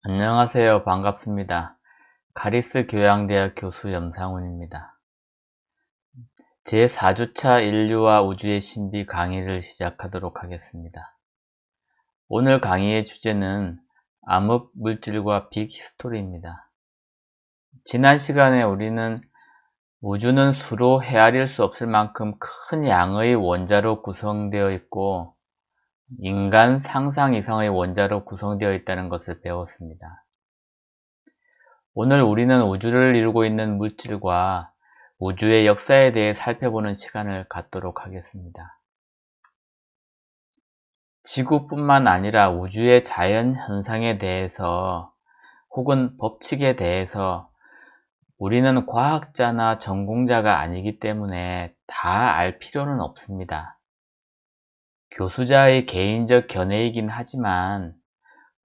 안녕하세요. 반갑습니다. 가리스 교양대학 교수 염상훈입니다. 제4주차 인류와 우주의 신비 강의를 시작하도록 하겠습니다. 오늘 강의의 주제는 암흑 물질과 빅 히스토리입니다. 지난 시간에 우리는 우주는 수로 헤아릴 수 없을 만큼 큰 양의 원자로 구성되어 있고 인간 상상 이상의 원자로 구성되어 있다는 것을 배웠습니다. 오늘 우리는 우주를 이루고 있는 물질과 우주의 역사에 대해 살펴보는 시간을 갖도록 하겠습니다. 지구뿐만 아니라 우주의 자연 현상에 대해서 혹은 법칙에 대해서 우리는 과학자나 전공자가 아니기 때문에 다 알 필요는 없습니다. 교수자의 개인적 견해이긴 하지만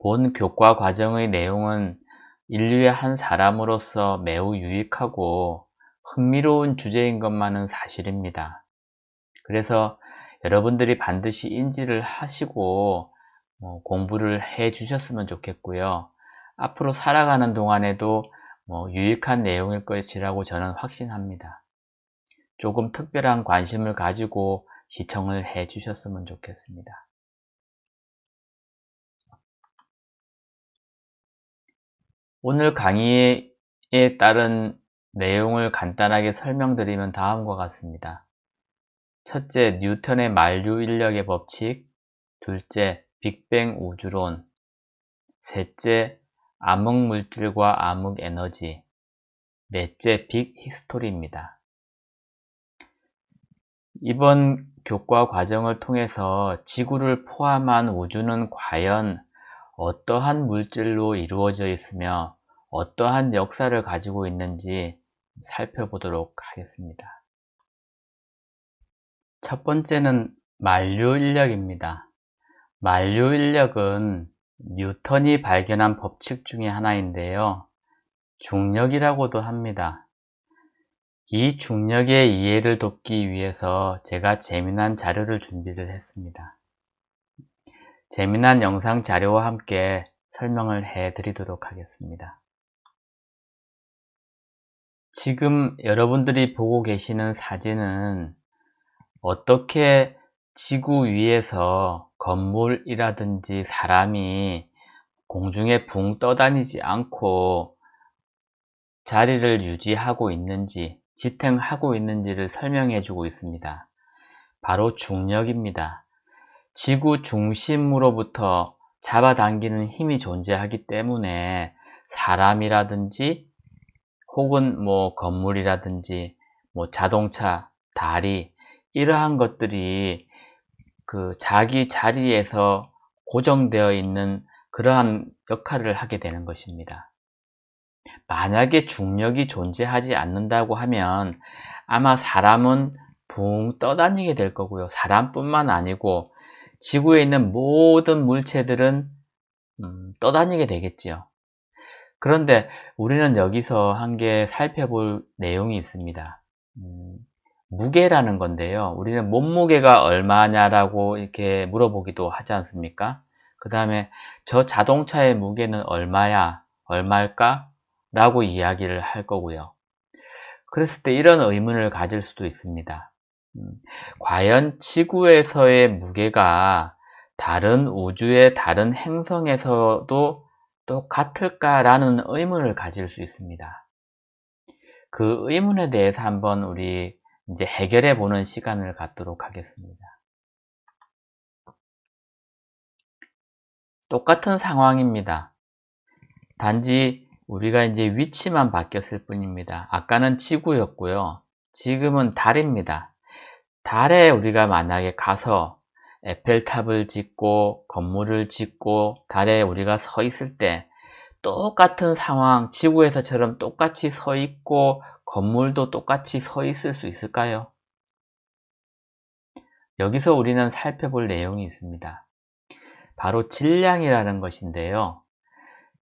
본 교과 과정의 내용은 인류의 한 사람으로서 매우 유익하고 흥미로운 주제인 것만은 사실입니다. 그래서 여러분들이 반드시 인지를 하시고 공부를 해 주셨으면 좋겠고요. 앞으로 살아가는 동안에도 유익한 내용일 것이라고 저는 확신합니다. 조금 특별한 관심을 가지고 시청을 해 주셨으면 좋겠습니다. 오늘 강의에 따른 내용을 간단하게 설명드리면 다음과 같습니다. 첫째, 뉴턴의 만류 인력의 법칙. 둘째, 빅뱅 우주론. 셋째, 암흑물질과 암흑에너지. 넷째, 빅 히스토리입니다. 이번 교과 과정을 통해서 지구를 포함한 우주는 과연 어떠한 물질로 이루어져 있으며 어떠한 역사를 가지고 있는지 살펴보도록 하겠습니다. 첫 번째는 만류 인력입니다. 만류 인력은 뉴턴이 발견한 법칙 중에 하나인데요. 중력이라고도 합니다. 이 중력의 이해를 돕기 위해서 제가 재미난 자료를 준비를 했습니다. 재미난 영상 자료와 함께 설명을 해 드리도록 하겠습니다. 지금 여러분들이 보고 계시는 사진은 어떻게 지구 위에서 건물이라든지 사람이 공중에 붕 떠다니지 않고 자리를 유지하고 있는지, 지탱하고 있는지를 설명해 주고 있습니다. 바로 중력입니다. 지구 중심으로부터 잡아당기는 힘이 존재하기 때문에 사람이라든지 혹은 건물이라든지 자동차, 다리 이러한 것들이 자기 자리에서 고정되어 있는 그러한 역할을 하게 되는 것입니다. 만약에 중력이 존재하지 않는다고 하면 아마 사람은 붕 떠다니게 될 거고요. 사람뿐만 아니고 지구에 있는 모든 물체들은 떠다니게 되겠지요. 그런데 우리는 여기서 한 개 살펴볼 내용이 있습니다. 무게라는 건데요. 우리는 몸무게가 얼마냐라고 이렇게 물어보기도 하지 않습니까? 그 다음에 저 자동차의 무게는 얼마야? 얼마일까? 라고 이야기를 할 거고요. 그랬을 때 이런 의문을 가질 수도 있습니다. 과연 지구에서의 무게가 다른 우주의 다른 행성에서도 똑같을까라는 의문을 가질 수 있습니다. 그 의문에 대해서 한번 우리 이제 해결해 보는 시간을 갖도록 하겠습니다. 똑같은 상황입니다. 단지 우리가 이제 위치만 바뀌었을 뿐입니다. 아까는 지구였고요. 지금은 달입니다. 달에 우리가 만약에 가서 에펠탑을 짓고 건물을 짓고 달에 우리가 서 있을 때 똑같은 상황, 지구에서처럼 똑같이 서 있고 건물도 똑같이 서 있을 수 있을까요? 여기서 우리는 살펴볼 내용이 있습니다. 바로 질량이라는 것인데요.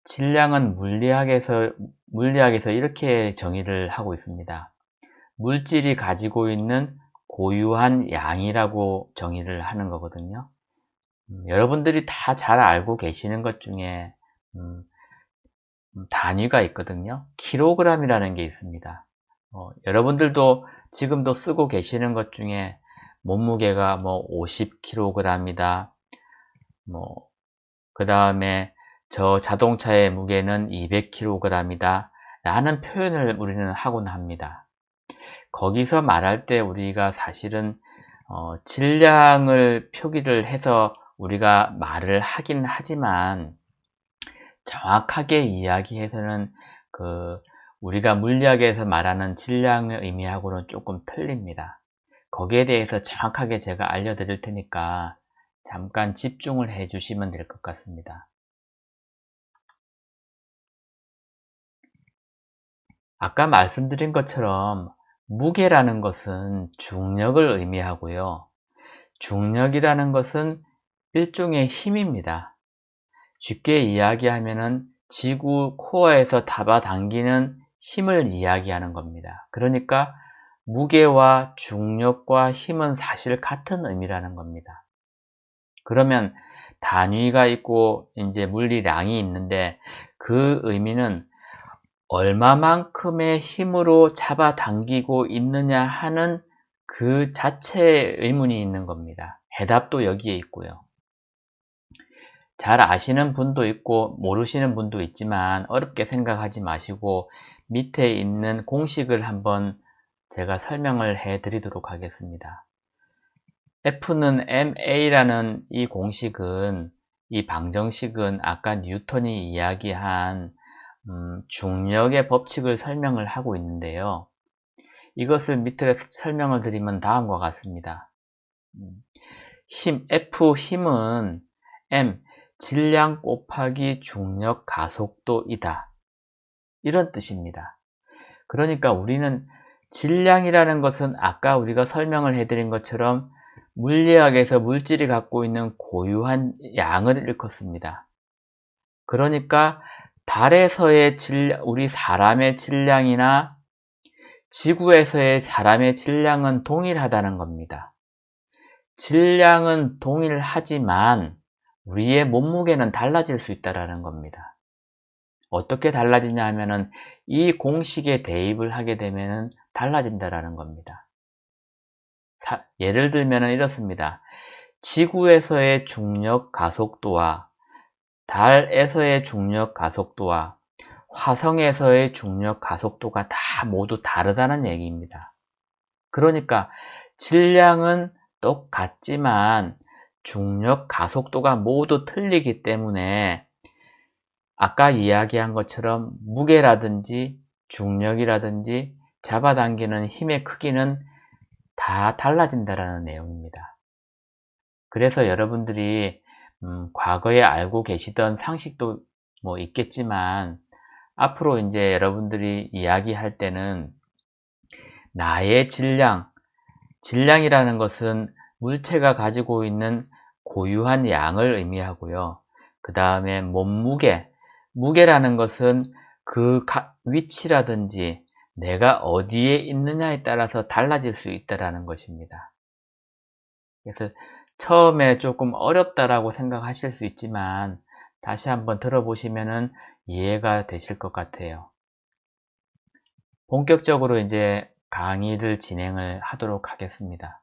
질량은 물리학에서 이렇게 정의를 하고 있습니다. 물질이 가지고 있는 고유한 양이라고 정의를 하는 거거든요. 여러분들이 다 잘 알고 계시는 것 중에 단위가 있거든요. 킬로그램이라는 게 있습니다. 여러분들도 지금도 쓰고 계시는 것 중에 몸무게가 뭐 50kg이다. 그 다음에 저 자동차의 무게는 200kg이다. 라는 표현을 우리는 하곤 합니다. 거기서 말할 때 우리가 사실은 질량을 표기를 해서 우리가 말을 하긴 하지만 정확하게 이야기해서는 우리가 물리학에서 말하는 질량의 의미하고는 조금 틀립니다. 거기에 대해서 정확하게 제가 알려드릴 테니까 잠깐 집중을 해 주시면 될 것 같습니다. 아까 말씀드린 것처럼 무게라는 것은 중력을 의미하고요. 중력이라는 것은 일종의 힘입니다. 쉽게 이야기하면은 지구 코어에서 잡아당기는 힘을 이야기하는 겁니다. 그러니까 무게와 중력과 힘은 사실 같은 의미라는 겁니다. 그러면 단위가 있고 이제 물리량이 있는데 그 의미는 얼마만큼의 힘으로 잡아당기고 있느냐 하는 그 자체의 의문이 있는 겁니다. 해답도 여기에 있고요. 잘 아시는 분도 있고 모르시는 분도 있지만 어렵게 생각하지 마시고 밑에 있는 공식을 한번 제가 설명을 해 드리도록 하겠습니다. F는 ma라는 이 공식은, 이 방정식은 아까 뉴턴이 이야기한 중력의 법칙을 설명을 하고 있는데요. 이것을 밑에 설명을 드리면 다음과 같습니다. F 힘은 m 질량 곱하기 중력 가속도이다. 이런 뜻입니다. 그러니까 우리는 질량이라는 것은 아까 우리가 설명을 해드린 것처럼 물리학에서 물질이 갖고 있는 고유한 양을 일컫습니다. 그러니까 달에서의 질량, 우리 사람의 질량이나 지구에서의 사람의 질량은 동일하다는 겁니다. 질량은 동일하지만 우리의 몸무게는 달라질 수 있다는 겁니다. 어떻게 달라지냐 하면은 이 공식에 대입을 하게 되면 달라진다는 겁니다. 예를 들면 이렇습니다. 지구에서의 중력 가속도와 달에서의 중력 가속도와 화성에서의 중력 가속도가 다 모두 다르다는 얘기입니다. 그러니까 질량은 똑같지만 중력 가속도가 모두 틀리기 때문에 아까 이야기한 것처럼 무게라든지 중력이라든지 잡아당기는 힘의 크기는 다 달라진다는 내용입니다. 그래서 여러분들이 과거에 알고 계시던 상식도 뭐 있겠지만 앞으로 이제 여러분들이 이야기할 때는 나의 질량이라는 것은 물체가 가지고 있는 고유한 양을 의미하고요. 그 다음에 무게라는 것은 그 위치라든지 내가 어디에 있느냐에 따라서 달라질 수 있다는 것입니다. 그래서 처음에 조금 어렵다라고 생각하실 수 있지만 다시 한번 들어보시면 이해가 되실 것 같아요. 본격적으로 이제 강의를 진행을 하도록 하겠습니다.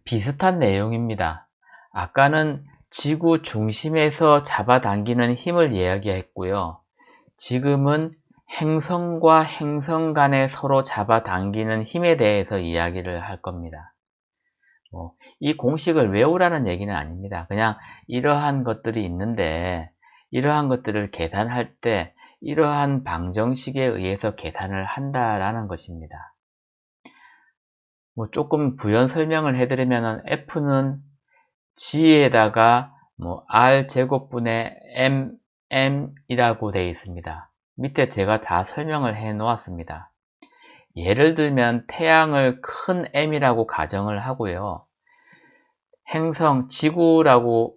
비슷한 내용입니다. 아까는 지구 중심에서 잡아당기는 힘을 이야기했고요. 지금은 행성과 행성 간에 서로 잡아당기는 힘에 대해서 이야기를 할 겁니다. 이 공식을 외우라는 얘기는 아닙니다. 그냥 이러한 것들이 있는데 이러한 것들을 계산할 때 이러한 방정식에 의해서 계산을 한다라는 것입니다. 조금 부연 설명을 해드리면 F는 G에다가 R 제곱분의 M이라고 되어 있습니다. 밑에 제가 다 설명을 해 놓았습니다. 예를 들면 태양을 큰 M이라고 가정을 하고요. 행성 지구라고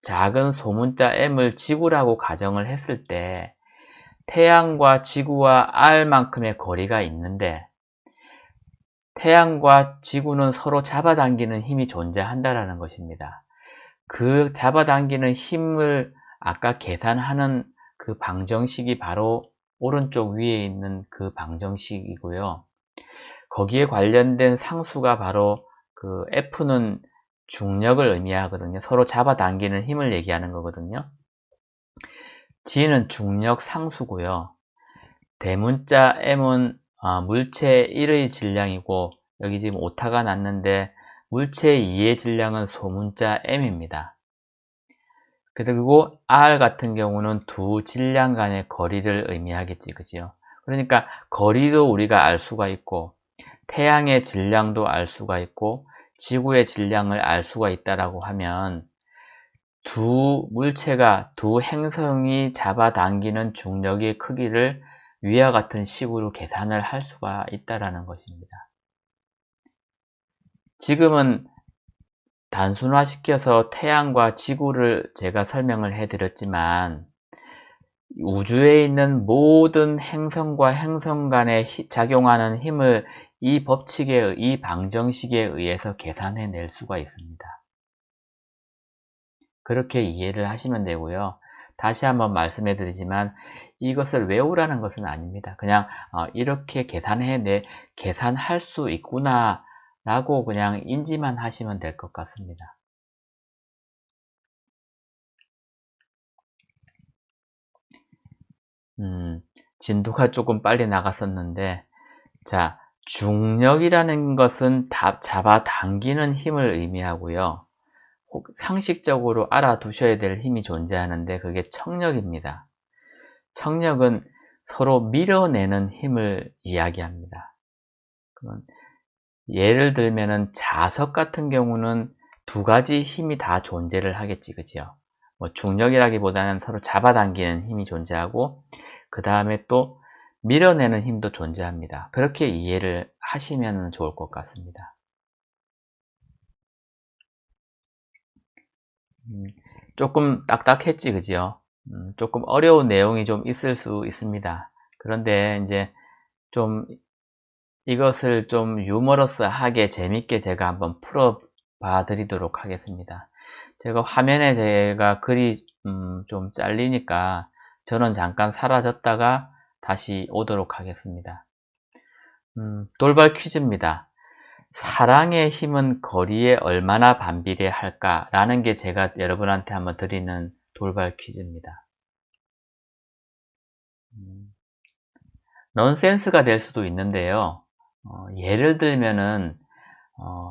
작은 소문자 M을 지구라고 가정을 했을 때 태양과 지구와 R만큼의 거리가 있는데 태양과 지구는 서로 잡아당기는 힘이 존재한다는 것입니다. 그 잡아당기는 힘을 아까 계산하는 그 방정식이 바로 오른쪽 위에 있는 그 방정식이고요. 거기에 관련된 상수가 바로 그 F는 중력을 의미하거든요. 서로 잡아당기는 힘을 얘기하는 거거든요. G는 중력 상수고요. 대문자 M은 물체 1의 질량이고, 여기 지금 오타가 났는데 물체 2의 질량은 소문자 M입니다. 그리고 R 같은 경우는 두 질량 간의 거리를 의미하겠지, 그지요? 그러니까 거리도 우리가 알 수가 있고, 태양의 질량도 알 수가 있고, 지구의 질량을 알 수가 있다라고 하면 두 물체가, 두 행성이 잡아당기는 중력의 크기를 위와 같은 식으로 계산을 할 수가 있다라는 것입니다. 지금은 단순화시켜서 태양과 지구를 제가 설명을 해드렸지만, 우주에 있는 모든 행성과 행성 간에 작용하는 힘을 이 법칙에, 이 방정식에 의해서 계산해낼 수가 있습니다. 그렇게 이해를 하시면 되고요. 다시 한번 말씀해 드리지만 이것을 외우라는 것은 아닙니다. 그냥 이렇게 계산할 수 있구나 라고 그냥 인지만 하시면 될 것 같습니다. 진도가 조금 빨리 나갔었는데, 자, 중력이라는 것은 잡아당기는 힘을 의미하고요. 상식적으로 알아두셔야 될 힘이 존재하는데 그게 청력입니다. 청력은 서로 밀어내는 힘을 이야기합니다. 예를 들면은 자석 같은 경우는 두 가지 힘이 다 존재를 하겠지, 그죠? 뭐 중력이라기보다는 서로 잡아당기는 힘이 존재하고, 그 다음에 또 밀어내는 힘도 존재합니다. 그렇게 이해를 하시면 좋을 것 같습니다. 조금 딱딱했지, 그죠? 조금 어려운 내용이 좀 있을 수 있습니다. 그런데 이제 좀 이것을 좀 유머러스하게 재밌게 제가 한번 풀어봐 드리도록 하겠습니다. 제가 화면에 제가 글이 좀 잘리니까 저는 잠깐 사라졌다가 다시 오도록 하겠습니다. 돌발 퀴즈입니다. 사랑의 힘은 거리에 얼마나 반비례할까? 라는 게 제가 여러분한테 한번 드리는 돌발 퀴즈입니다. 넌센스가 될 수도 있는데요. 예를 들면은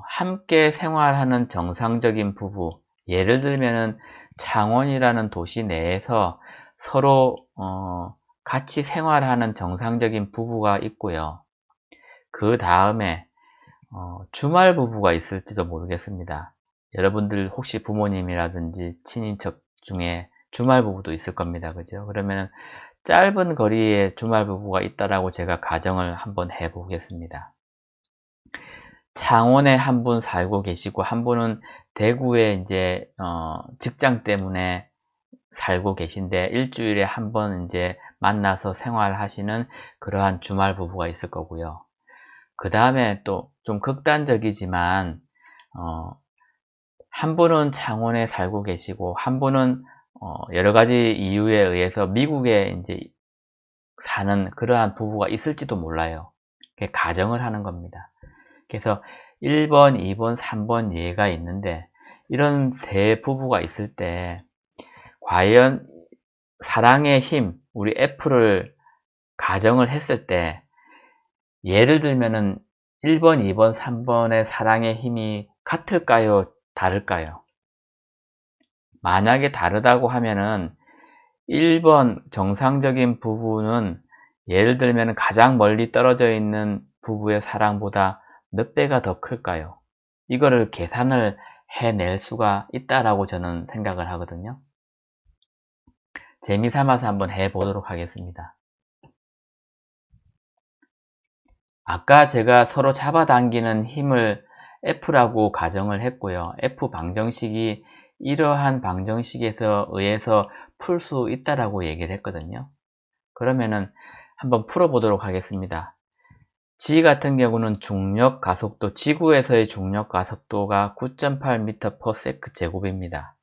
함께 생활하는 정상적인 부부, 예를 들면은 창원이라는 도시 내에서 서로 같이 생활하는 정상적인 부부가 있고요. 그 다음에 주말 부부가 있을지도 모르겠습니다. 여러분들 혹시 부모님이라든지 친인척 중에 주말 부부도 있을 겁니다. 그죠? 그러면 짧은 거리에 주말 부부가 있다라고 제가 가정을 한번 해 보겠습니다. 창원에 한 분 살고 계시고 한 분은 대구에 이제 직장 때문에 살고 계신데 일주일에 한 번 이제 만나서 생활하시는 그러한 주말 부부가 있을 거고요. 그 다음에 또 좀 극단적이지만 한 분은 창원에 살고 계시고 한 분은 여러 가지 이유에 의해서 미국에 이제 사는 그러한 부부가 있을지도 몰라요. 가정을 하는 겁니다. 그래서 1번, 2번, 3번 예가 있는데 이런 세 부부가 있을 때 과연 사랑의 힘, 우리 F를 가정을 했을 때 예를 들면은 1번, 2번, 3번의 사랑의 힘이 같을까요? 다를까요? 만약에 다르다고 하면은 1번 정상적인 부부는 예를 들면 가장 멀리 떨어져 있는 부부의 사랑보다 몇 배가 더 클까요? 이거를 계산을 해낼 수가 있다라고 저는 생각을 하거든요. 재미삼아서 한번 해보도록 하겠습니다. 아까 제가 서로 잡아당기는 힘을 F라고 가정을 했고요. F 방정식이 이러한 방정식에서 의해서 풀 수 있다라고 얘기를 했거든요. 그러면은 한번 풀어보도록 하겠습니다. G 같은 경우는 중력 가속도, 지구에서의 중력 가속도가 9.8m/s 제곱입니다.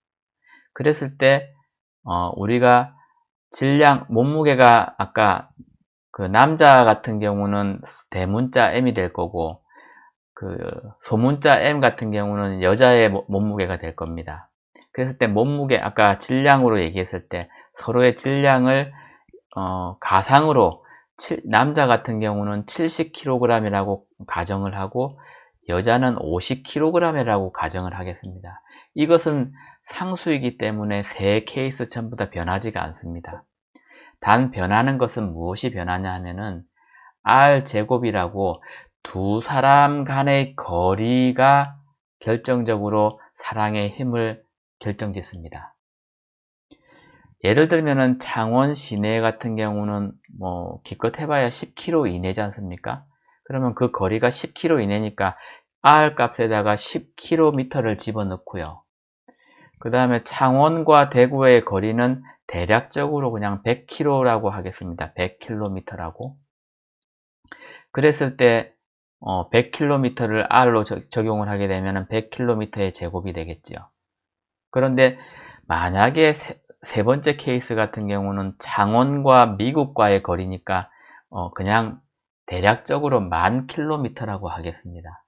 그랬을 때 우리가 질량, 몸무게가 아까 그 남자 같은 경우는 대문자 M이 될 거고 그 소문자 M 같은 경우는 여자의 몸무게가 될 겁니다. 그랬을 때 몸무게, 아까 질량으로 얘기했을 때 서로의 질량을 가상으로 남자 같은 경우는 70kg이라고 가정을 하고 여자는 50kg이라고 가정을 하겠습니다. 이것은 상수이기 때문에 세 케이스 전부 다 변하지가 않습니다. 단 변하는 것은 무엇이 변하냐 하면은 R제곱이라고 두 사람 간의 거리가 결정적으로 사랑의 힘을 결정짓습니다. 예를 들면은 창원 시내 같은 경우는 뭐 기껏 해봐야 10km 이내지 않습니까? 그러면 그 거리가 10km 이내니까 R 값에다가 10km를 집어넣고요. 그 다음에 창원과 대구의 거리는 대략적으로 그냥 100km라고 하겠습니다. 100km라고. 그랬을 때 100km를 R로 적용을 하게 되면 100km의 제곱이 되겠죠. 그런데 만약에 세 번째 케이스 같은 경우는 창원과 미국과의 거리니까 그냥 대략적으로 10,000km라고 하겠습니다.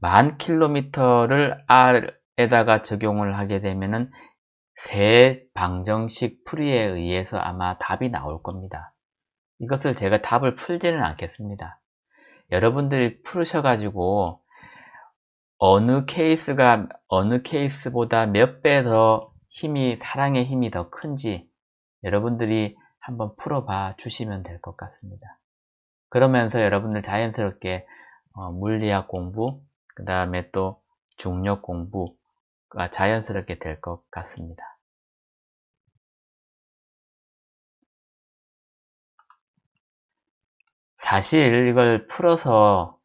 10,000km를 R에다가 적용을 하게 되면은 세 방정식 풀이에 의해서 아마 답이 나올 겁니다. 이것을 제가 답을 풀지는 않겠습니다. 여러분들이 풀으셔가지고 어느 케이스가 어느 케이스보다 몇 배 더 사랑의 힘이 더 큰지 여러분들이 한번 풀어봐 주시면 될 것 같습니다. 그러면서 여러분들 자연스럽게 물리학 공부, 그 다음에 또 중력 공부가 자연스럽게 될 것 같습니다. 사실 이걸 풀어서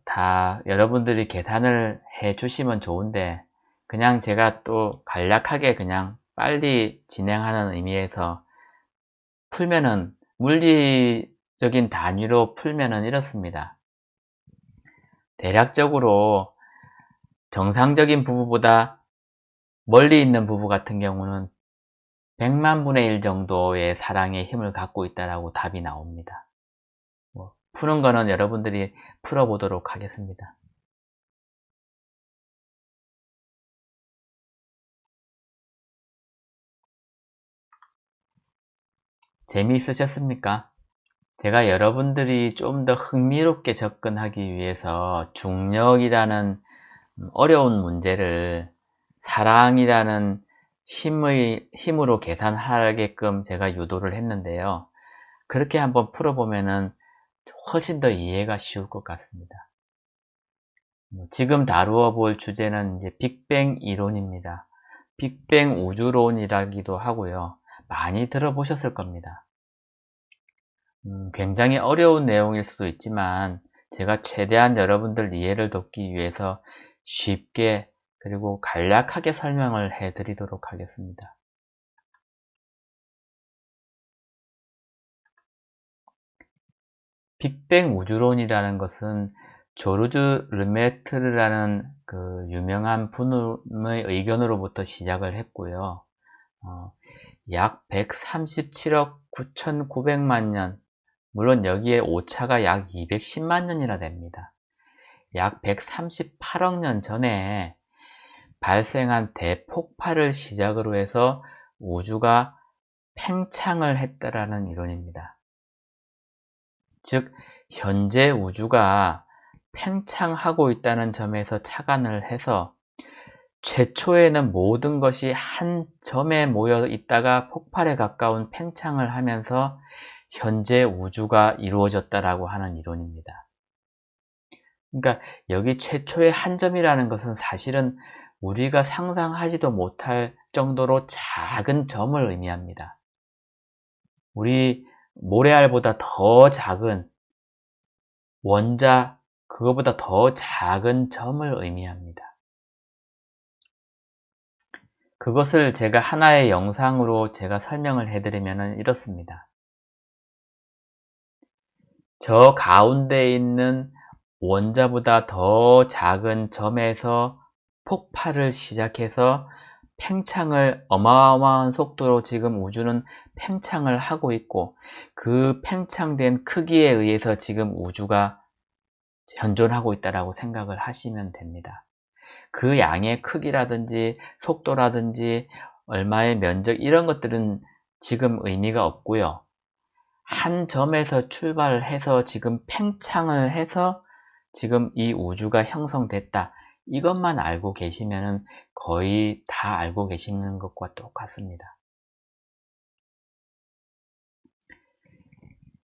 다 여러분들이 계산을 해 주시면 좋은데 그냥 제가 또 간략하게 그냥 빨리 진행하는 의미에서 풀면은 물리적인 단위로 풀면은 이렇습니다. 대략적으로 정상적인 부부보다 멀리 있는 부부 같은 경우는 100만 분의 1 정도의 사랑의 힘을 갖고 있다라고 답이 나옵니다. 푸는 거는 여러분들이 풀어보도록 하겠습니다. 재미있으셨습니까? 제가 여러분들이 좀 더 흥미롭게 접근하기 위해서 중력이라는 어려운 문제를 사랑이라는 힘으로 계산하게끔 제가 유도를 했는데요. 그렇게 한번 풀어보면은 훨씬 더 이해가 쉬울 것 같습니다. 지금 다루어 볼 주제는 이제 빅뱅 이론입니다. 빅뱅 우주론이라기도 하고요. 많이 들어보셨을 겁니다. 굉장히 어려운 내용일 수도 있지만 제가 최대한 여러분들 이해를 돕기 위해서 쉽게 그리고 간략하게 설명을 해 드리도록 하겠습니다. 빅뱅 우주론이라는 것은 조르주 르메트르라는 그 유명한 분의 의견으로부터 시작을 했고요. 약 137억 9,900만 년, 물론 여기에 오차가 약 210만 년이나 됩니다. 약 138억 년 전에 발생한 대폭발을 시작으로 해서 우주가 팽창을 했다라는 이론입니다. 즉, 현재 우주가 팽창하고 있다는 점에서 착안을 해서 최초에는 모든 것이 한 점에 모여 있다가 폭발에 가까운 팽창을 하면서 현재 우주가 이루어졌다라고 하는 이론입니다. 그러니까 여기 최초의 한 점이라는 것은 사실은 우리가 상상하지도 못할 정도로 작은 점을 의미합니다. 우리 모래알보다 더 작은 원자, 그거보다 더 작은 점을 의미합니다. 그것을 제가 하나의 영상으로 제가 설명을 해드리면 이렇습니다. 저 가운데 있는 원자보다 더 작은 점에서 폭발을 시작해서 팽창을 어마어마한 속도로 지금 우주는 팽창을 하고 있고 그 팽창된 크기에 의해서 지금 우주가 현존하고 있다라고 생각을 하시면 됩니다. 그 양의 크기라든지 속도라든지 얼마의 면적 이런 것들은 지금 의미가 없고요. 한 점에서 출발을 해서 지금 팽창을 해서 지금 이 우주가 형성됐다. 이것만 알고 계시면 거의 다 알고 계시는 것과 똑같습니다.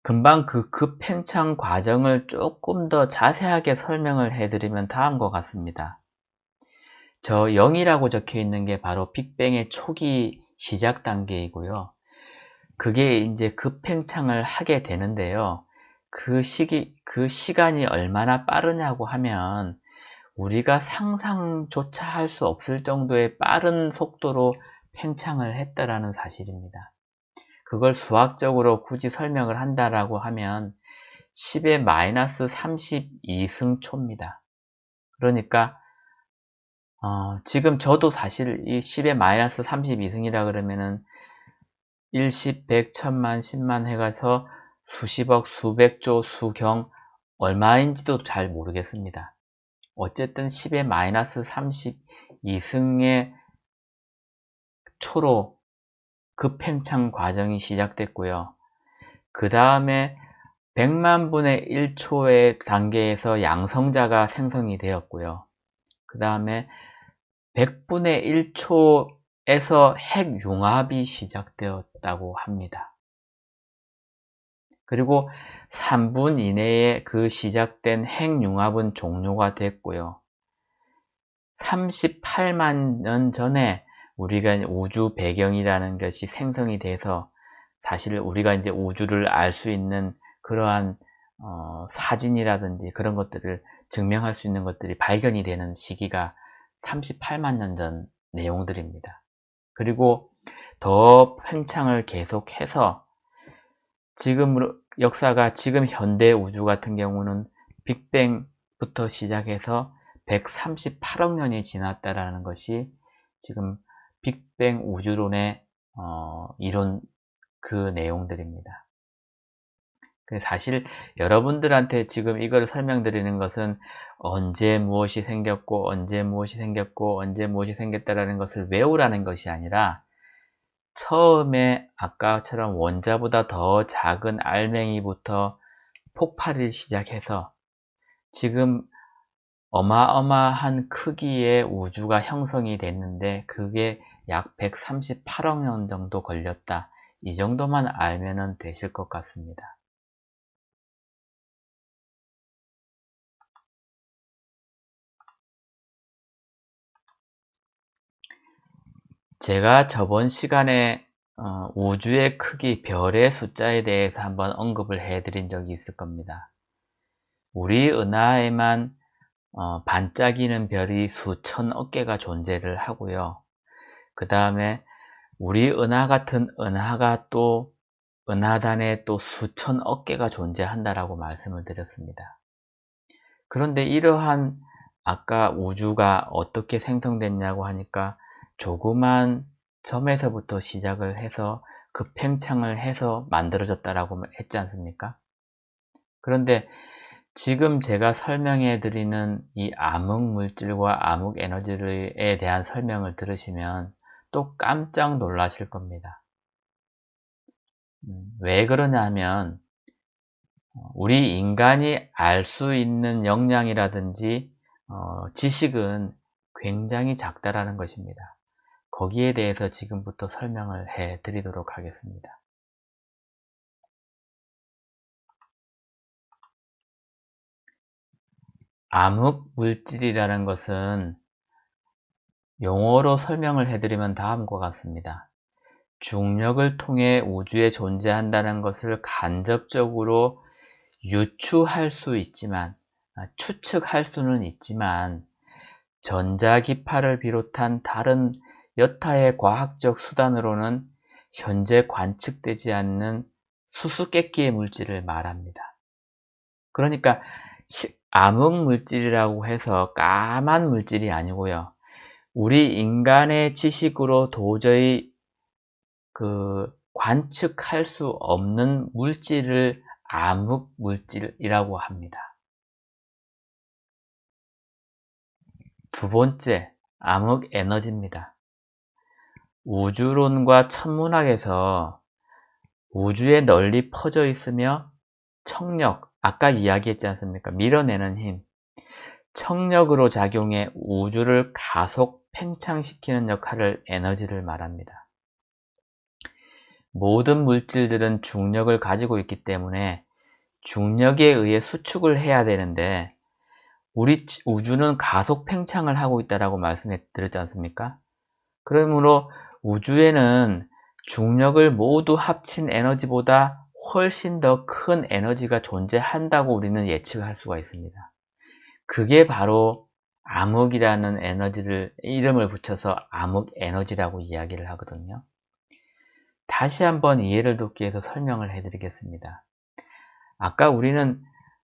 금방 그 급팽창 과정을 조금 더 자세하게 설명을 해드리면 다음과 같습니다. 저 0이라고 적혀 있는 게 바로 빅뱅의 초기 시작 단계이고요. 그게 이제 급팽창을 하게 되는데요. 그 시간이 얼마나 빠르냐고 하면 우리가 상상조차 할 수 없을 정도의 빠른 속도로 팽창을 했다라는 사실입니다. 그걸 수학적으로 굳이 설명을 한다라고 하면 10의 마이너스 32승초입니다. 그러니까 지금 저도 사실 이 10의 마이너스 32승이라 그러면은 1, 10, 100, 1000만, 10만 해가서 수십억, 수백조, 수경 얼마인지도 잘 모르겠습니다. 어쨌든 10의 마이너스 32승의 초로 급팽창 과정이 시작됐고요. 그 다음에 100만 분의 1초의 단계에서 양성자가 생성이 되었고요. 그 다음에 100분의 1초에서 핵융합이 시작되었다고 합니다. 그리고 3분 이내에 그 시작된 핵융합은 종료가 됐고요. 38만 년 전에 우리가 우주 배경이라는 것이 생성이 돼서 사실 우리가 이제 우주를 알 수 있는 그러한 사진이라든지 그런 것들을 증명할 수 있는 것들이 발견이 되는 시기가 38만 년 전 내용들입니다. 그리고 더 팽창을 계속해서 지금 역사가 지금 현대 우주 같은 경우는 빅뱅부터 시작해서 138억 년이 지났다라는 것이 지금 빅뱅 우주론의 이론 그 내용들입니다. 사실 여러분들한테 지금 이걸 설명드리는 것은 언제 무엇이 생겼고 언제 무엇이 생겼고 언제 무엇이 생겼다라는 것을 외우라는 것이 아니라 처음에 아까처럼 원자보다 더 작은 알맹이부터 폭발을 시작해서 지금 어마어마한 크기의 우주가 형성이 됐는데 그게 약 138억 년 정도 걸렸다. 이 정도만 알면 되실 것 같습니다. 제가 저번 시간에 우주의 크기, 별의 숫자에 대해서 한번 언급을 해드린 적이 있을 겁니다. 우리 은하에만 반짝이는 별이 수천억 개가 존재를 하고요. 그 다음에 우리 은하 같은 은하가 또 은하단에 또 수천억 개가 존재한다라고 말씀을 드렸습니다. 그런데 이러한 아까 우주가 어떻게 생성됐냐고 하니까 조그만 점에서부터 시작을 해서 급팽창을 해서 만들어졌다라고 했지 않습니까? 그런데 지금 제가 설명해 드리는 이 암흑 물질과 암흑 에너지에 대한 설명을 들으시면 또 깜짝 놀라실 겁니다. 왜 그러냐 하면 우리 인간이 알 수 있는 역량이라든지 지식은 굉장히 작다라는 것입니다. 거기에 대해서 지금부터 설명을 해 드리도록 하겠습니다. 암흑 물질이라는 것은 용어로 설명을 해드리면 다음과 같습니다. 중력을 통해 우주에 존재한다는 것을 간접적으로 유추할 수 있지만, 추측할 수는 있지만 전자기파를 비롯한 다른 여타의 과학적 수단으로는 현재 관측되지 않는 수수께끼의 물질을 말합니다. 그러니까 암흑 물질이라고 해서 까만 물질이 아니고요. 우리 인간의 지식으로 도저히 관측할 수 없는 물질을 암흑 물질이라고 합니다. 두 번째, 암흑 에너지입니다. 우주론과 천문학에서 우주에 널리 퍼져 있으며 청력, 아까 이야기했지 않습니까? 밀어내는 힘, 청력으로 작용해 우주를 가속 팽창시키는 역할을 에너지를 말합니다. 모든 물질들은 중력을 가지고 있기 때문에 중력에 의해 수축을 해야 되는데 우리 우주는 가속 팽창을 하고 있다고 말씀해 드렸지 않습니까? 그러므로 우주에는 중력을 모두 합친 에너지보다 훨씬 더 큰 에너지가 존재한다고 우리는 예측할 수가 있습니다. 그게 바로 암흑이라는 에너지를 이름을 붙여서 암흑 에너지라고 이야기를 하거든요. 다시 한번 이해를 돕기 위해서 설명을 해드리겠습니다. 아까 우리는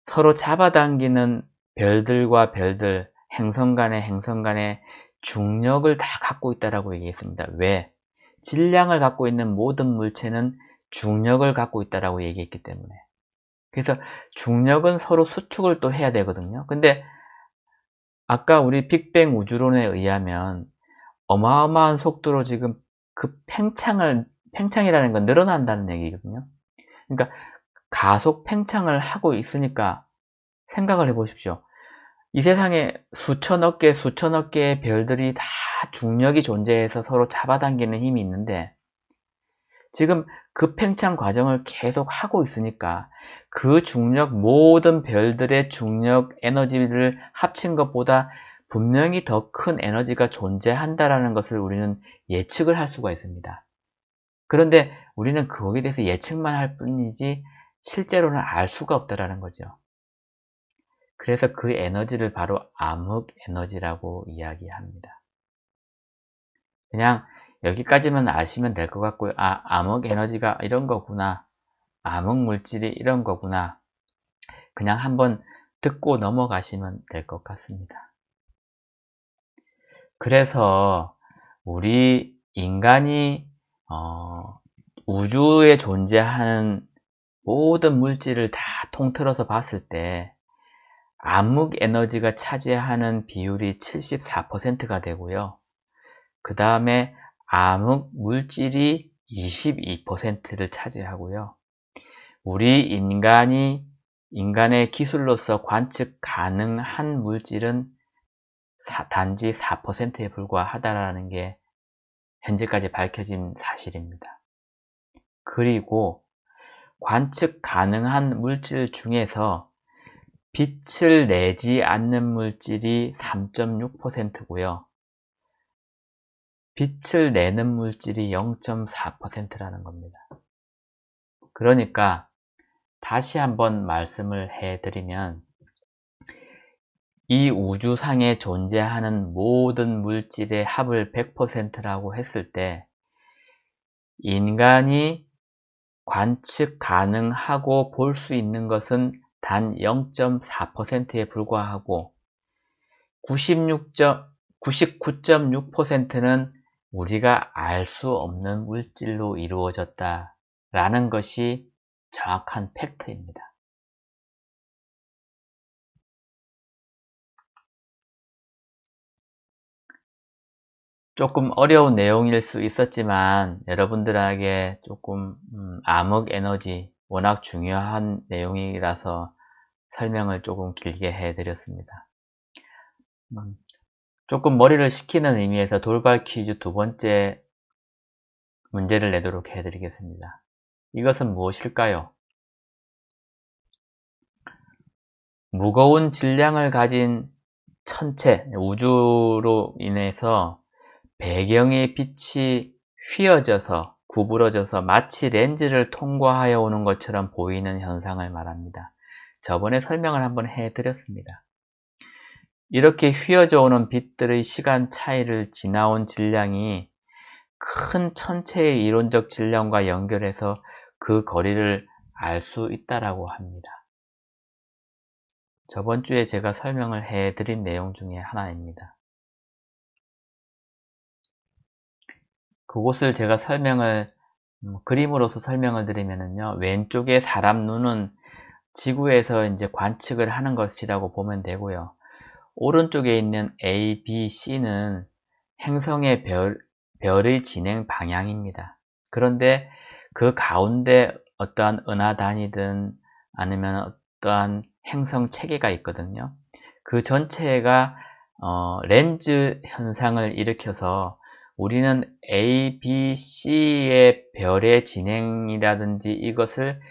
서로 잡아당기는 별들과 별들, 행성 간의 중력을 다 갖고 있다고 얘기했습니다. 왜? 질량을 갖고 있는 모든 물체는 중력을 갖고 있다고 얘기했기 때문에. 그래서 중력은 서로 수축을 또 해야 되거든요. 근데 아까 우리 빅뱅 우주론에 의하면 어마어마한 속도로 지금 팽창이라는 건 늘어난다는 얘기거든요. 그러니까 가속 팽창을 하고 있으니까 생각을 해 보십시오. 이 세상에 수천억 개의 별들이 다 중력이 존재해서 서로 잡아당기는 힘이 있는데 지금 그 팽창 과정을 계속 하고 있으니까 그 중력, 모든 별들의 중력 에너지를 합친 것보다 분명히 더 큰 에너지가 존재한다라는 것을 우리는 예측을 할 수가 있습니다. 그런데 우리는 거기에 대해서 예측만 할 뿐이지 실제로는 알 수가 없다라는 거죠. 그래서 그 에너지를 바로 암흑 에너지라고 이야기합니다. 그냥 여기까지만 아시면 될 것 같고요. 아, 암흑 에너지가 이런 거구나. 암흑 물질이 이런 거구나. 그냥 한번 듣고 넘어가시면 될 것 같습니다. 그래서 우리 인간이 우주에 존재하는 모든 물질을 다 통틀어서 봤을 때 암흑 에너지가 차지하는 비율이 74%가 되고요. 그 다음에 암흑 물질이 22%를 차지하고요. 우리 인간의 기술로서 관측 가능한 물질은 단지 4%에 불과하다라는 게 현재까지 밝혀진 사실입니다. 그리고 관측 가능한 물질 중에서 빛을 내지 않는 물질이 3.6%고요. 빛을 내는 물질이 0.4%라는 겁니다. 그러니까 다시 한번 말씀을 해드리면 이 우주상에 존재하는 모든 물질의 합을 100%라고 했을 때 인간이 관측 가능하고 볼 수 있는 것은 단 0.4%에 불과하고 99.6%는 우리가 알 수 없는 물질로 이루어졌다라는 것이 정확한 팩트입니다. 조금 어려운 내용일 수 있었지만 여러분들에게 조금 암흑 에너지 워낙 중요한 내용이라서 설명을 조금 길게 해드렸습니다. 조금 머리를 식히는 의미에서 돌발 퀴즈 두 번째 문제를 내도록 해드리겠습니다. 이것은 무엇일까요? 무거운 질량을 가진 천체, 우주로 인해서 배경의 빛이 휘어져서 구부러져서 마치 렌즈를 통과하여 오는 것처럼 보이는 현상을 말합니다. 저번에 설명을 한번 해드렸습니다. 이렇게 휘어져 오는 빛들의 시간 차이를 지나온 질량이 큰 천체의 이론적 질량과 연결해서 그 거리를 알 수 있다고 합니다. 저번 주에 제가 설명을 해드린 내용 중에 하나입니다. 그곳을 제가 그림으로서 설명을 드리면은요, 왼쪽에 사람 눈은 지구에서 이제 관측을 하는 것이라고 보면 되고요. 오른쪽에 있는 A, B, C는 행성의 별의 진행 방향입니다. 그런데 그 가운데 어떠한 은하단이든 아니면 어떠한 행성 체계가 있거든요. 그 전체가 렌즈 현상을 일으켜서 우리는 A, B, C의 별의 진행이라든지 이것을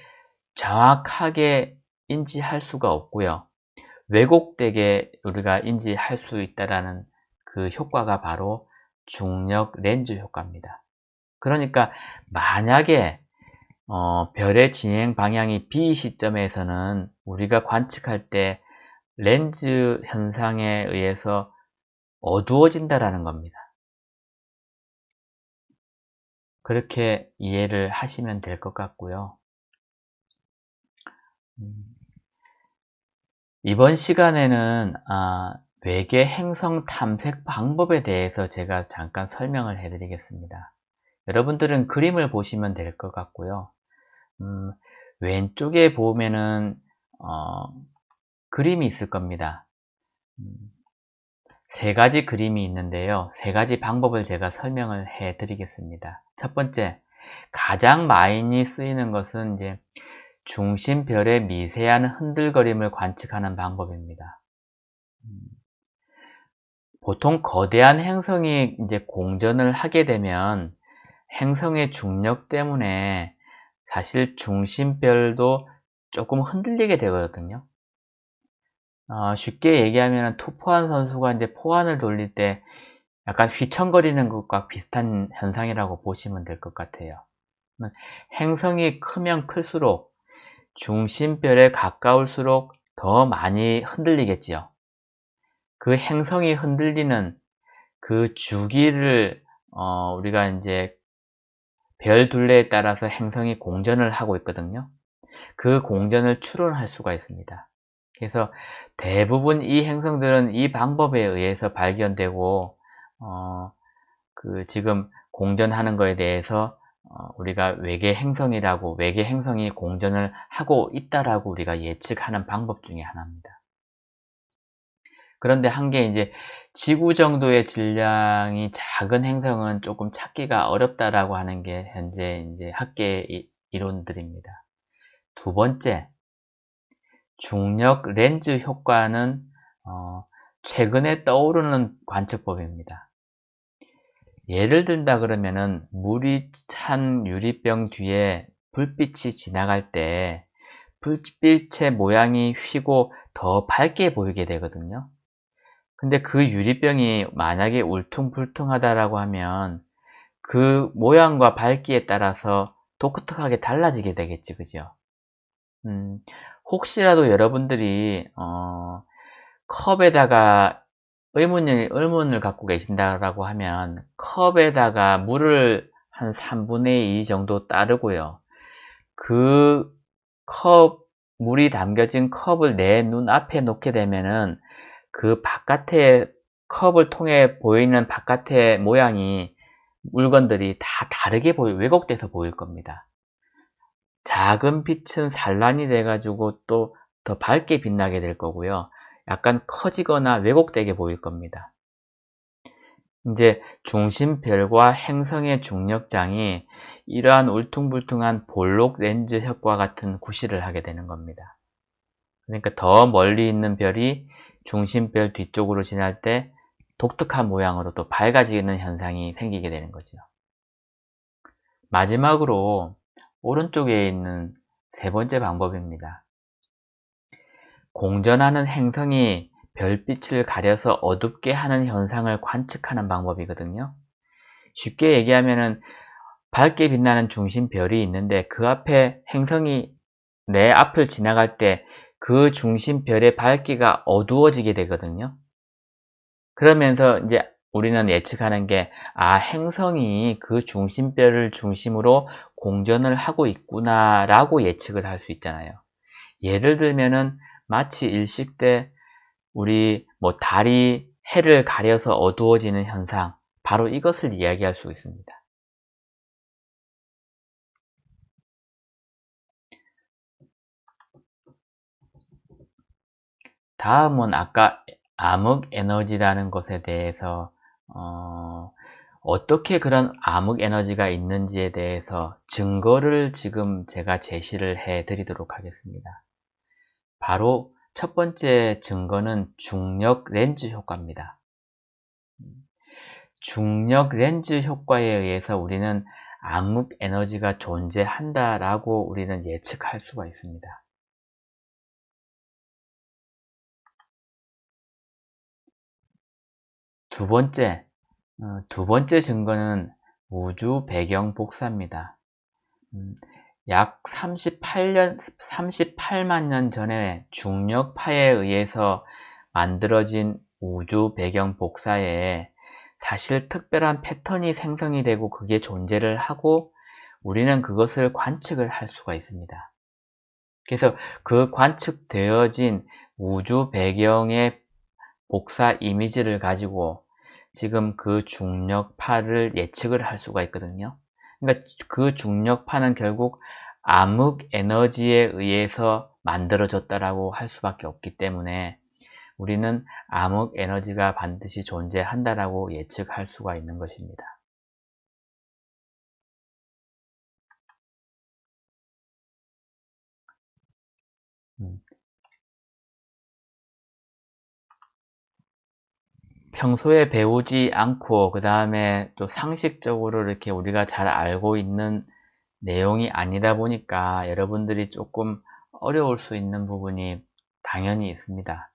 정확하게 인지할 수가 없고요. 왜곡되게 우리가 인지할 수 있다라는 그 효과가 바로 중력 렌즈 효과입니다. 그러니까 만약에 별의 진행 방향이 B 시점에서는 우리가 관측할 때 렌즈 현상에 의해서 어두워진다라는 겁니다. 그렇게 이해를 하시면 될 것 같고요. 이번 시간에는 외계 행성 탐색 방법에 대해서 제가 잠깐 설명을 해드리겠습니다. 여러분들은 그림을 보시면 될 것 같고요. 왼쪽에 보면은 그림이 있을 겁니다. 세 가지 그림이 있는데요. 세 가지 방법을 제가 설명을 해 드리겠습니다. 첫 번째, 가장 많이 쓰이는 것은 이제 중심별의 미세한 흔들거림을 관측하는 방법입니다. 보통 거대한 행성이 이제 공전을 하게 되면 행성의 중력 때문에 사실 중심별도 조금 흔들리게 되거든요. 쉽게 얘기하면 투포환 선수가 이제 포환을 돌릴 때 약간 휘청거리는 것과 비슷한 현상이라고 보시면 될 것 같아요. 행성이 크면 클수록 중심별에 가까울수록 더 많이 흔들리겠지요. 그 행성이 흔들리는 그 주기를 우리가 이제 별 둘레에 따라서 행성이 공전을 하고 있거든요. 그 공전을 추론할 수가 있습니다. 그래서 대부분 이 행성들은 이 방법에 의해서 발견되고 지금 공전하는 거에 대해서 우리가 외계 행성이 공전을 하고 있다라고 우리가 예측하는 방법 중에 하나입니다. 그런데 한 게 이제 지구 정도의 질량이 작은 행성은 조금 찾기가 어렵다라고 하는 게 현재 이제 학계 이론들입니다. 두 번째, 중력 렌즈 효과는 최근에 떠오르는 관측법입니다. 예를 든다 그러면은 물이 찬 유리병 뒤에 불빛이 지나갈 때 불빛의 모양이 휘고 더 밝게 보이게 되거든요. 근데 그 유리병이 만약에 울퉁불퉁하다라고 하면 그 모양과 밝기에 따라서 독특하게 달라지게 되겠지, 그죠? 혹시라도 여러분들이 컵에다가 의문을 갖고 계신다라고 하면 컵에다가 물을 한 3분의 2 정도 따르고요. 그 물이 담겨진 컵을 내 눈앞에 놓게 되면은 그 바깥에 컵을 통해 보이는 바깥의 모양이 물건들이 다 다르게 왜곡돼서 보일 겁니다. 작은 빛은 산란이 돼가지고 또 더 밝게 빛나게 될 거고요. 약간 커지거나 왜곡되게 보일 겁니다. 이제 중심별과 행성의 중력장이 이러한 울퉁불퉁한 볼록 렌즈 효과 같은 구실을 하게 되는 겁니다. 그러니까 더 멀리 있는 별이 중심별 뒤쪽으로 지날 때 독특한 모양으로 또 밝아지는 현상이 생기게 되는 거죠. 마지막으로 오른쪽에 있는 세 번째 방법입니다. 공전하는 행성이 별빛을 가려서 어둡게 하는 현상을 관측하는 방법이거든요. 쉽게 얘기하면은 밝게 빛나는 중심별이 있는데 그 앞에 행성이 내 앞을 지나갈 때 그 중심별의 밝기가 어두워지게 되거든요. 그러면서 이제 우리는 예측하는 게 행성이 그 중심별을 중심으로 공전을 하고 있구나 라고 예측을 할 수 있잖아요. 예를 들면은 마치 일식 때 우리 달이 해를 가려서 어두워지는 현상, 바로 이것을 이야기할 수 있습니다. 다음은 아까 암흑 에너지라는 것에 대해서 어떻게 그런 암흑 에너지가 있는지에 대해서 증거를 지금 제가 제시를 해 드리도록 하겠습니다. 바로 첫 번째 증거는 중력 렌즈 효과입니다. 중력 렌즈 효과에 의해서 우리는 암흑 에너지가 존재한다라고 우리는 예측할 수가 있습니다. 두 번째 증거는 우주 배경 복사입니다. 약 38만 년 전에 중력파에 의해서 만들어진 우주 배경 복사에 사실 특별한 패턴이 생성이 되고 그게 존재를 하고 우리는 그것을 관측을 할 수가 있습니다. 그래서 그 관측되어진 우주 배경의 복사 이미지를 가지고 지금 그 중력파를 예측을 할 수가 있거든요. 그러니까 그 중력파는 결국 암흑 에너지에 의해서 만들어졌다라고 할 수밖에 없기 때문에 우리는 암흑 에너지가 반드시 존재한다라고 예측할 수가 있는 것입니다. 평소에 배우지 않고 그 다음에 또 상식적으로 이렇게 우리가 잘 알고 있는 내용이 아니다 보니까 여러분들이 조금 어려울 수 있는 부분이 당연히 있습니다.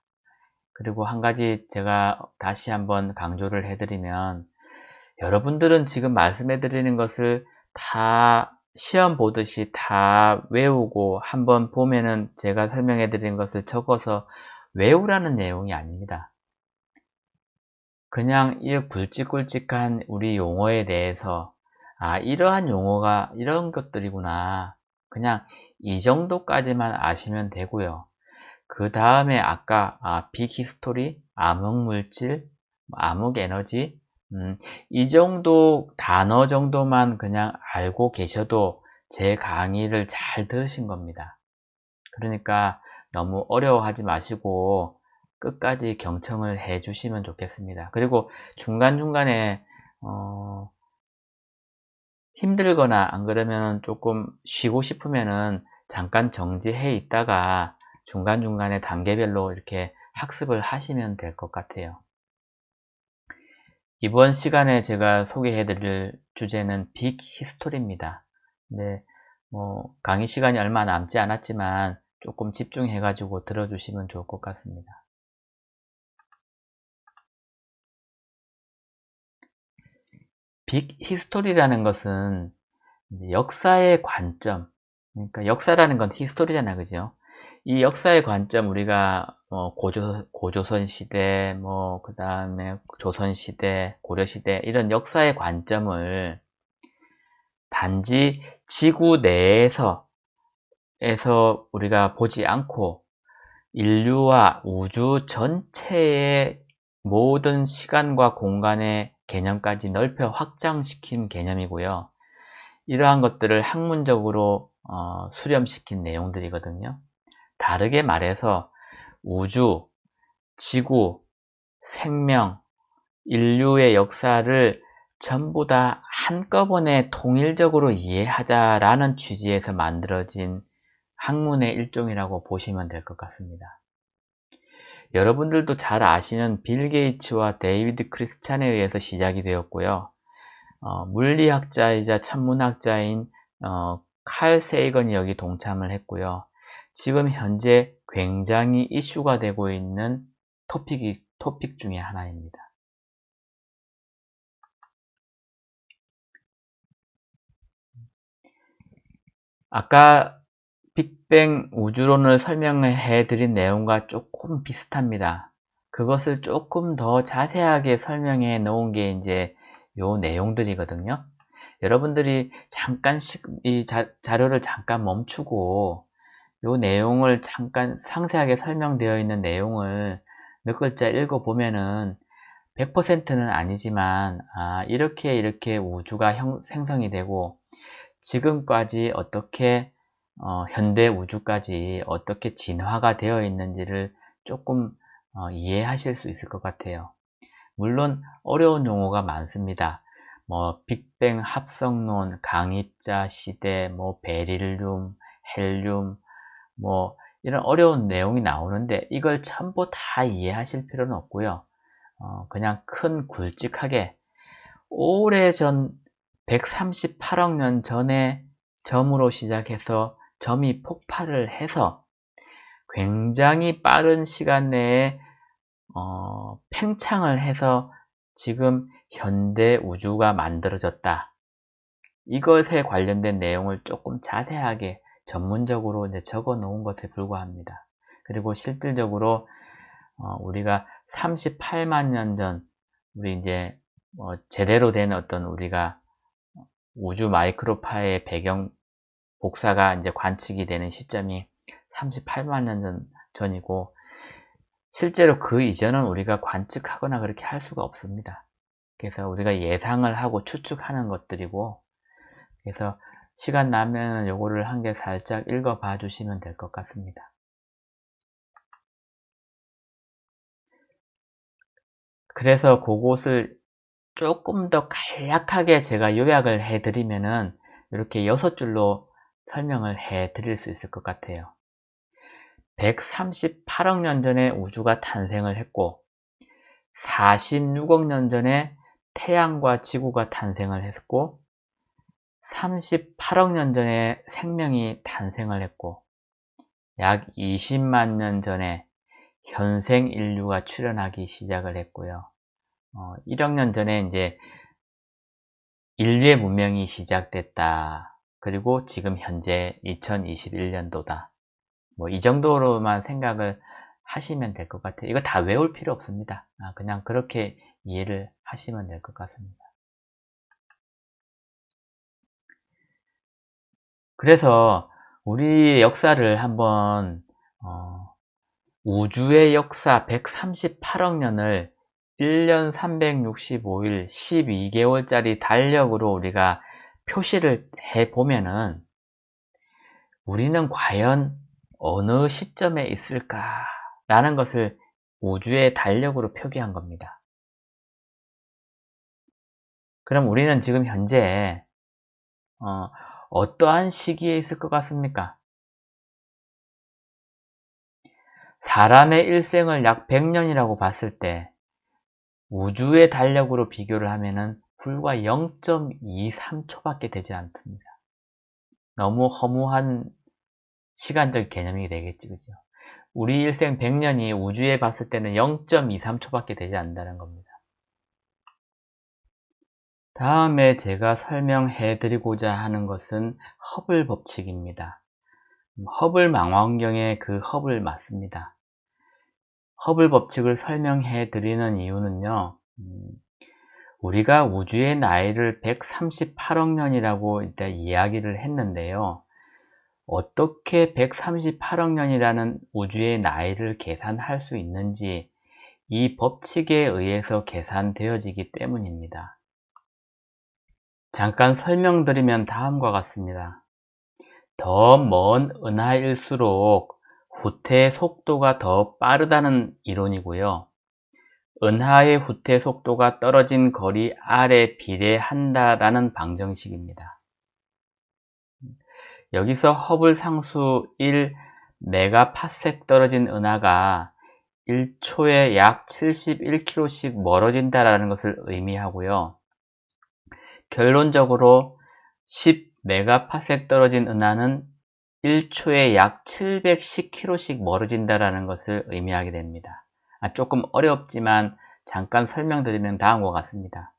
그리고 한 가지 제가 다시 한번 강조를 해드리면 여러분들은 지금 말씀해 드리는 것을 다 시험 보듯이 다 외우고 한번 보면은 제가 설명해 드리는 것을 적어서 외우라는 내용이 아닙니다. 그냥 이 굵직굵직한 우리 용어에 대해서 이러한 용어가 이런 것들이구나. 그냥 이 정도까지만 아시면 되고요. 그 다음에 아까 빅히스토리, 암흑물질, 암흑에너지 이 정도 단어 정도만 그냥 알고 계셔도 제 강의를 잘 들으신 겁니다. 그러니까 너무 어려워하지 마시고 끝까지 경청을 해 주시면 좋겠습니다. 그리고 중간중간에 힘들거나 안 그러면 조금 쉬고 싶으면은 잠깐 정지해 있다가 중간중간에 단계별로 이렇게 학습을 하시면 될 것 같아요. 이번 시간에 제가 소개해 드릴 주제는 빅 히스토리입니다. 네, 강의 시간이 얼마 남지 않았지만 조금 집중해 가지고 들어주시면 좋을 것 같습니다. 빅 히스토리라는 것은 역사의 관점, 그러니까 역사라는 건 히스토리잖아요, 그죠? 이 역사의 관점 우리가 고조선 시대, 그 다음에 조선 시대, 고려 시대 이런 역사의 관점을 단지 지구 내에서 우리가 보지 않고 인류와 우주 전체의 모든 시간과 공간의 개념까지 넓혀 확장시킨 개념이고요. 이러한 것들을 학문적으로 수렴시킨 내용들이거든요. 다르게 말해서 우주, 지구, 생명, 인류의 역사를 전부 다 한꺼번에 통일적으로 이해하자라는 취지에서 만들어진 학문의 일종이라고 보시면 될 것 같습니다. 여러분들도 잘 아시는 빌 게이츠와 데이비드 크리스찬에 의해서 시작이 되었고요. 물리학자이자 천문학자인 칼 세이건이 여기 동참을 했고요. 지금 현재 굉장히 이슈가 되고 있는 토픽 중에 하나입니다. 아까 빅뱅 우주론을 설명해 드린 내용과 조금 비슷합니다. 그것을 조금 더 자세하게 설명해 놓은 게 이제 요 내용들이거든요. 여러분들이 잠깐씩 이 자료를 잠깐 멈추고 요 내용을 잠깐 상세하게 설명되어 있는 내용을 몇 글자 읽어보면은 100%는 아니지만 이렇게 우주가 생성이 되고 지금까지 어떻게 현대 우주까지 어떻게 진화가 되어 있는지를 조금 이해하실 수 있을 것 같아요. 물론 어려운 용어가 많습니다. 뭐 빅뱅 합성론, 강입자 시대, 뭐 베릴륨, 헬륨, 뭐 이런 어려운 내용이 나오는데 이걸 전부 다 이해하실 필요는 없고요. 그냥 큰 굵직하게 오래전 138억 년 전에 점으로 시작해서 점이 폭발을 해서 굉장히 빠른 시간 내에 팽창을 해서 지금 현대 우주가 만들어졌다. 이것에 관련된 내용을 조금 자세하게 전문적으로 이제 적어 놓은 것에 불과합니다. 그리고 실질적으로 우리가 38만 년 전 우리 이제 제대로 된 어떤 우리가 우주 마이크로파의 배경 복사가 이제 관측이 되는 시점이 38만 년 전이고 실제로 그 이전은 우리가 관측하거나 그렇게 할 수가 없습니다. 그래서 우리가 예상을 하고 추측하는 것들이고, 그래서 시간 나면 요거를 한 개 살짝 읽어 봐 주시면 될 것 같습니다. 그래서 그것을 조금 더 간략하게 제가 요약을 해 드리면은 이렇게 6줄로 설명을 해 드릴 수 있을 것 같아요. 138억 년 전에 우주가 탄생을 했고 46억 년 전에 태양과 지구가 탄생을 했고 38억 년 전에 생명이 탄생을 했고 약 20만 년 전에 현생 인류가 출현하기 시작을 했고요. 1억 년 전에 이제 인류의 문명이 시작됐다. 그리고 지금 현재 2021년도다. 뭐 이 정도로만 생각을 하시면 될 것 같아요. 이거 다 외울 필요 없습니다. 그냥 그렇게 이해를 하시면 될 것 같습니다. 그래서 우리의 역사를 한번 우주의 역사 138억 년을 1년 365일 12개월짜리 달력으로 우리가 표시를 해보면은 우리는 과연 어느 시점에 있을까라는 것을 우주의 달력으로 표기한 겁니다. 그럼 우리는 지금 현재 어떠한 시기에 있을 것 같습니까? 사람의 일생을 약 100년이라고 봤을 때 우주의 달력으로 비교를 하면은 불과 0.23초밖에 되지 않습니다. 너무 허무한 시간적 개념이 되겠지, 그죠? 우리 일생 100년이 우주에 봤을 때는 0.23초밖에 되지 않는다는 겁니다. 다음에 제가 설명해 드리고자 하는 것은 허블 법칙입니다. 허블 망원경의 그 허블 맞습니다. 허블 법칙을 설명해 드리는 이유는요, 우리가 우주의 나이를 138억 년이라고 일단 이야기를 했는데요. 어떻게 138억 년이라는 우주의 나이를 계산할 수 있는지 이 법칙에 의해서 계산되어지기 때문입니다. 잠깐 설명드리면 다음과 같습니다. 더 먼 은하일수록 후퇴 속도가 더 빠르다는 이론이고요. 은하의 후퇴 속도가 떨어진 거리 R에 비례한다라는 방정식입니다. 여기서 허블 상수 1메가파섹 떨어진 은하가 1초에 약 71km씩 멀어진다는 것을 의미하고요. 결론적으로 10메가파섹 떨어진 은하는 1초에 약 710km씩 멀어진다는 것을 의미하게 됩니다. 조금 어렵지만 잠깐 설명드리면 다음과 같습니다.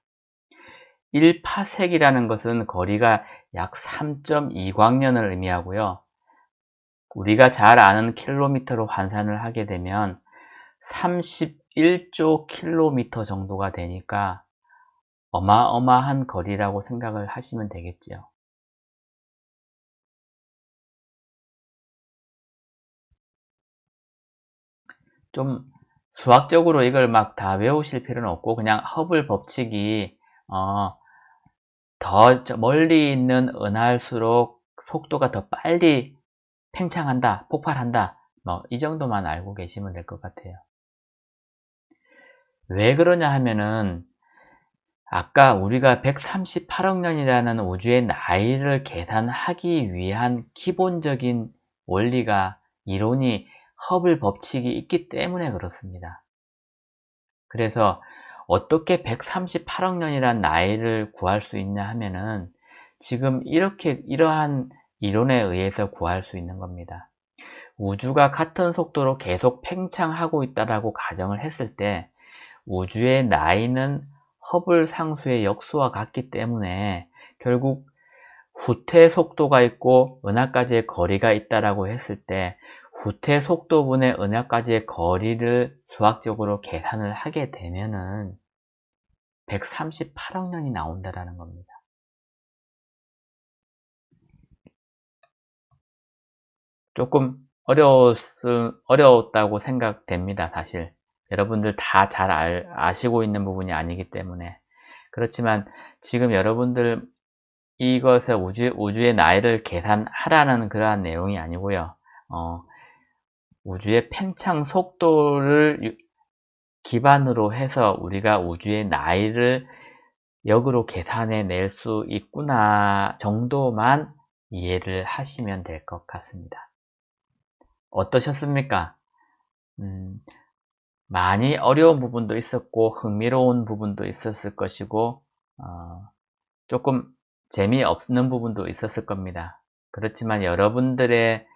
1파섹이라는 것은 거리가 약 3.2광년을 의미하고요. 우리가 잘 아는 킬로미터로 환산을 하게 되면 31조 킬로미터 정도가 되니까 어마어마한 거리라고 생각을 하시면 되겠죠. 좀 수학적으로 이걸 막 다 외우실 필요는 없고 그냥 허블 법칙이 더 멀리 있는 은하일수록 속도가 더 빨리 팽창한다, 폭발한다. 이 정도만 알고 계시면 될 것 같아요. 왜 그러냐 하면은 아까 우리가 138억 년이라는 우주의 나이를 계산하기 위한 기본적인 원리가 이론이 허블 법칙이 있기 때문에 그렇습니다. 그래서 어떻게 138억 년이라는 나이를 구할 수 있냐 하면은 지금 이러한 이론에 의해서 구할 수 있는 겁니다. 우주가 같은 속도로 계속 팽창하고 있다라고 가정을 했을 때 우주의 나이는 허블 상수의 역수와 같기 때문에 결국 후퇴 속도가 있고 은하까지의 거리가 있다라고 했을 때 후퇴 속도분의 은하까지의 거리를 수학적으로 계산을 하게 되면은 138억 년이 나온다라는 겁니다. 조금 어려웠다고 생각됩니다, 사실. 여러분들 다 잘 아시고 있는 부분이 아니기 때문에. 그렇지만 지금 여러분들 이것을 우주의 나이를 계산하라는 그러한 내용이 아니고요. 우주의 팽창 속도를 기반으로 해서 우리가 우주의 나이를 역으로 계산해 낼 수 있구나 정도만 이해를 하시면 될 것 같습니다. 어떠셨습니까? 많이 어려운 부분도 있었고 흥미로운 부분도 있었을 것이고 조금 재미없는 부분도 있었을 겁니다. 그렇지만 여러분들의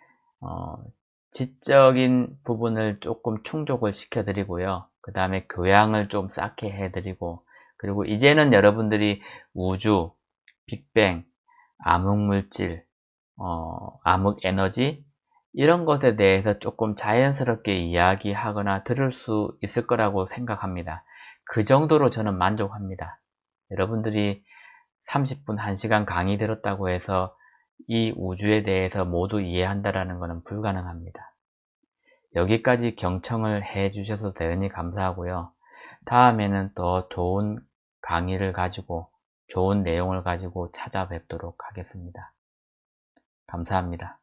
지적인 부분을 조금 충족을 시켜드리고요. 그 다음에 교양을 좀 쌓게 해드리고 그리고 이제는 여러분들이 우주, 빅뱅, 암흑물질, 암흑에너지 이런 것에 대해서 조금 자연스럽게 이야기하거나 들을 수 있을 거라고 생각합니다. 그 정도로 저는 만족합니다. 여러분들이 30분, 1시간 강의 들었다고 해서 이 우주에 대해서 모두 이해한다라는 것은 불가능합니다. 여기까지 경청을 해 주셔서 대단히 감사하고요. 다음에는 더 좋은 강의를 가지고 좋은 내용을 가지고 찾아뵙도록 하겠습니다. 감사합니다.